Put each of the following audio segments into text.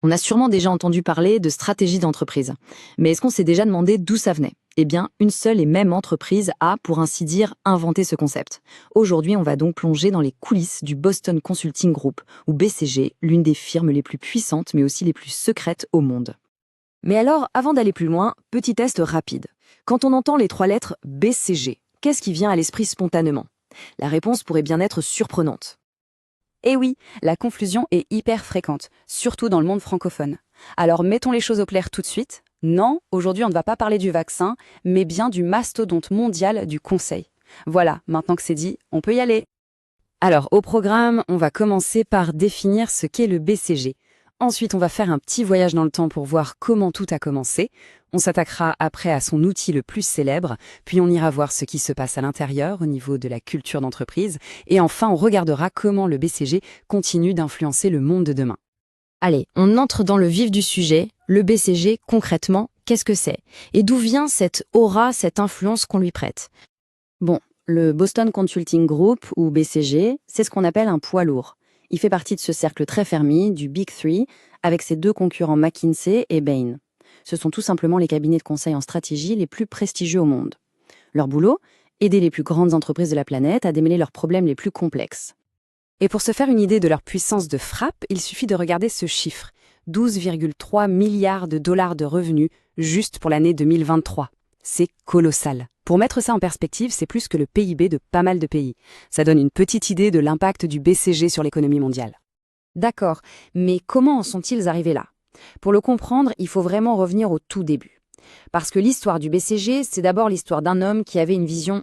On a sûrement déjà entendu parler de stratégie d'entreprise. Mais est-ce qu'on s'est déjà demandé d'où ça venait? Eh bien, une seule et même entreprise a, pour ainsi dire, inventé ce concept. Aujourd'hui, on va donc plonger dans les coulisses du Boston Consulting Group, ou BCG, l'une des firmes les plus puissantes mais aussi les plus secrètes au monde. Mais alors, avant d'aller plus loin, petit test rapide. Quand on entend les trois lettres BCG, qu'est-ce qui vient à l'esprit spontanément? La réponse pourrait bien être surprenante. Eh oui, la confusion est hyper fréquente, surtout dans le monde francophone. Alors mettons les choses au clair tout de suite. Non, aujourd'hui on ne va pas parler du vaccin, mais bien du mastodonte mondial du conseil. Voilà, maintenant que c'est dit, on peut y aller. Alors, au programme, on va commencer par définir ce qu'est le BCG. Ensuite, on va faire un petit voyage dans le temps pour voir comment tout a commencé. On s'attaquera après à son outil le plus célèbre, puis on ira voir ce qui se passe à l'intérieur au niveau de la culture d'entreprise. Et enfin, on regardera comment le BCG continue d'influencer le monde de demain. Allez, on entre dans le vif du sujet. Le BCG, concrètement, qu'est-ce que c'est? Et d'où vient cette aura, cette influence qu'on lui prête? Bon, le Boston Consulting Group, ou BCG, c'est ce qu'on appelle un poids lourd. Il fait partie de ce cercle très fermé, du Big Three, avec ses deux concurrents McKinsey et Bain. Ce sont tout simplement les cabinets de conseil en stratégie les plus prestigieux au monde. Leur boulot? Aider les plus grandes entreprises de la planète à démêler leurs problèmes les plus complexes. Et pour se faire une idée de leur puissance de frappe, il suffit de regarder ce chiffre, 12,3 milliards de dollars de revenus juste pour l'année 2023. C'est colossal. Pour mettre ça en perspective, c'est plus que le PIB de pas mal de pays. Ça donne une petite idée de l'impact du BCG sur l'économie mondiale. D'accord, mais comment en sont-ils arrivés là? Pour le comprendre, il faut vraiment revenir au tout début. Parce que l'histoire du BCG, c'est d'abord l'histoire d'un homme qui avait une vision,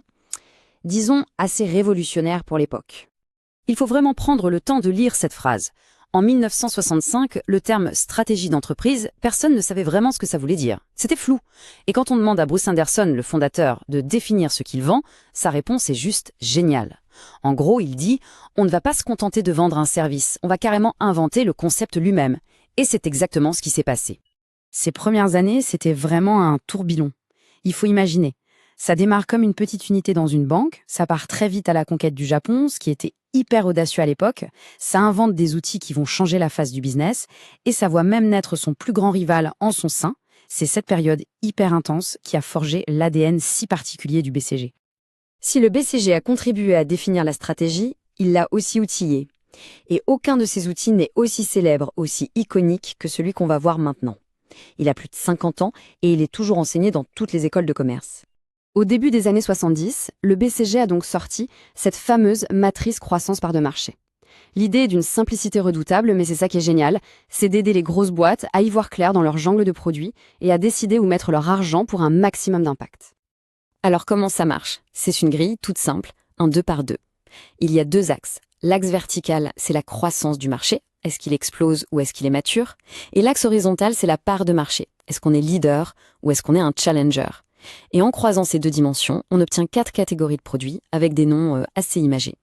disons, assez révolutionnaire pour l'époque. Il faut vraiment prendre le temps de lire cette phrase. En 1965, le terme stratégie d'entreprise, personne ne savait vraiment ce que ça voulait dire. C'était flou. Et quand on demande à Bruce Anderson, le fondateur, de définir ce qu'il vend, sa réponse est juste géniale. En gros, il dit « On ne va pas se contenter de vendre un service, on va carrément inventer le concept lui-même. » Et c'est exactement ce qui s'est passé. Ces premières années, c'était vraiment un tourbillon. Il faut imaginer. Ça démarre comme une petite unité dans une banque, ça part très vite à la conquête du Japon, ce qui était hyper audacieux à l'époque, ça invente des outils qui vont changer la face du business, et ça voit même naître son plus grand rival en son sein. C'est cette période hyper intense qui a forgé l'ADN si particulier du BCG. Si le BCG a contribué à définir la stratégie, il l'a aussi outillée. Et aucun de ces outils n'est aussi célèbre, aussi iconique que celui qu'on va voir maintenant. Il a plus de 50 ans et il est toujours enseigné dans toutes les écoles de commerce. Au début des années 70, le BCG a donc sorti cette fameuse matrice croissance part de marché. L'idée est d'une simplicité redoutable, mais c'est ça qui est génial, c'est d'aider les grosses boîtes à y voir clair dans leur jungle de produits et à décider où mettre leur argent pour un maximum d'impact. Alors comment ça marche? C'est une grille toute simple, un 2 par 2. Il y a deux axes. L'axe vertical, c'est la croissance du marché. Est-ce qu'il explose ou est-ce qu'il est mature? Et l'axe horizontal, c'est la part de marché. Est-ce qu'on est leader ou est-ce qu'on est un challenger? Et en croisant ces deux dimensions, on obtient 4 catégories de produits avec des noms assez imagés.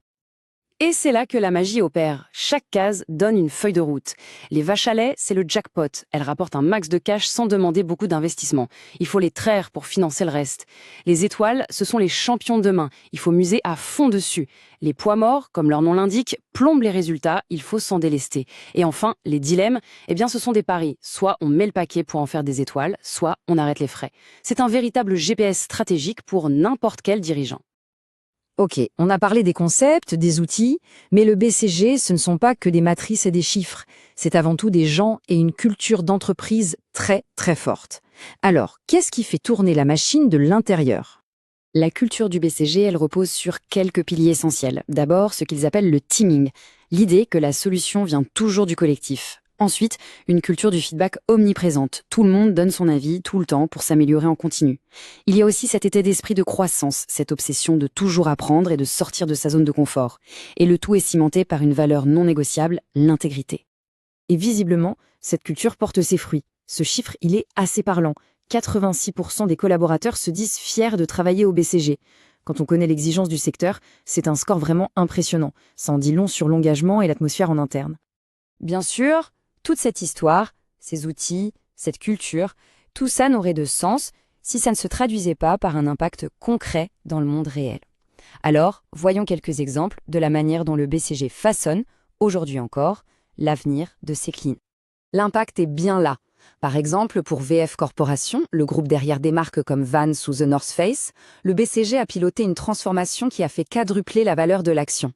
Et c'est là que la magie opère. Chaque case donne une feuille de route. Les vaches à lait, c'est le jackpot. Elles rapportent un max de cash sans demander beaucoup d'investissement. Il faut les traire pour financer le reste. Les étoiles, ce sont les champions de demain. Il faut muser à fond dessus. Les poids morts, comme leur nom l'indique, plombent les résultats. Il faut s'en délester. Et enfin, les dilemmes, eh bien, ce sont des paris. Soit on met le paquet pour en faire des étoiles, soit on arrête les frais. C'est un véritable GPS stratégique pour n'importe quel dirigeant. Ok, on a parlé des concepts, des outils, mais le BCG, ce ne sont pas que des matrices et des chiffres. C'est avant tout des gens et une culture d'entreprise très, très forte. Alors, qu'est-ce qui fait tourner la machine de l'intérieur? La culture du BCG, elle repose sur quelques piliers essentiels. D'abord, ce qu'ils appellent le teaming, l'idée que la solution vient toujours du collectif. Ensuite, une culture du feedback omniprésente. Tout le monde donne son avis tout le temps pour s'améliorer en continu. Il y a aussi cet état d'esprit de croissance, cette obsession de toujours apprendre et de sortir de sa zone de confort. Et le tout est cimenté par une valeur non négociable, l'intégrité. Et visiblement, cette culture porte ses fruits. Ce chiffre, il est assez parlant. 86% des collaborateurs se disent fiers de travailler au BCG. Quand on connaît l'exigence du secteur, c'est un score vraiment impressionnant. Ça en dit long sur l'engagement et l'atmosphère en interne. Bien sûr, toute cette histoire, ces outils, cette culture, tout ça n'aurait de sens si ça ne se traduisait pas par un impact concret dans le monde réel. Alors, voyons quelques exemples de la manière dont le BCG façonne, aujourd'hui encore, l'avenir de ses clients. L'impact est bien là. Par exemple, pour VF Corporation, le groupe derrière des marques comme Vans ou The North Face, le BCG a piloté une transformation qui a fait quadrupler la valeur de l'action.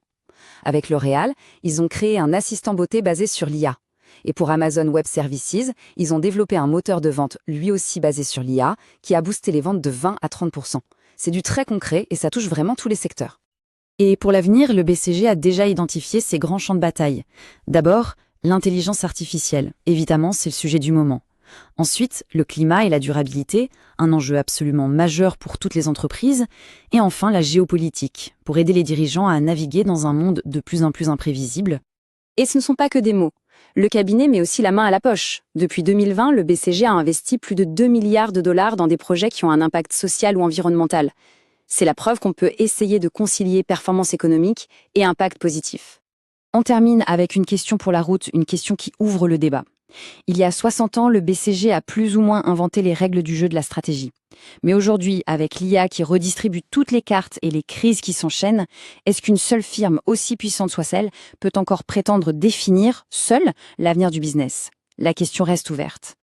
Avec L'Oréal, ils ont créé un assistant beauté basé sur l'IA. Et pour Amazon Web Services, ils ont développé un moteur de vente lui aussi basé sur l'IA qui a boosté les ventes de 20 à 30%. C'est du très concret et ça touche vraiment tous les secteurs. Et pour l'avenir, le BCG a déjà identifié ses grands champs de bataille. D'abord, l'intelligence artificielle. Évidemment, c'est le sujet du moment. Ensuite, le climat et la durabilité, un enjeu absolument majeur pour toutes les entreprises. Et enfin, la géopolitique, pour aider les dirigeants à naviguer dans un monde de plus en plus imprévisible. Et ce ne sont pas que des mots. Le cabinet met aussi la main à la poche. Depuis 2020, le BCG a investi plus de 2 milliards de dollars dans des projets qui ont un impact social ou environnemental. C'est la preuve qu'on peut essayer de concilier performance économique et impact positif. On termine avec une question pour la route, une question qui ouvre le débat. Il y a 60 ans, le BCG a plus ou moins inventé les règles du jeu de la stratégie. Mais aujourd'hui, avec l'IA qui redistribue toutes les cartes et les crises qui s'enchaînent, est-ce qu'une seule firme, aussi puissante soit-elle, peut encore prétendre définir, seule, l'avenir du business ? La question reste ouverte.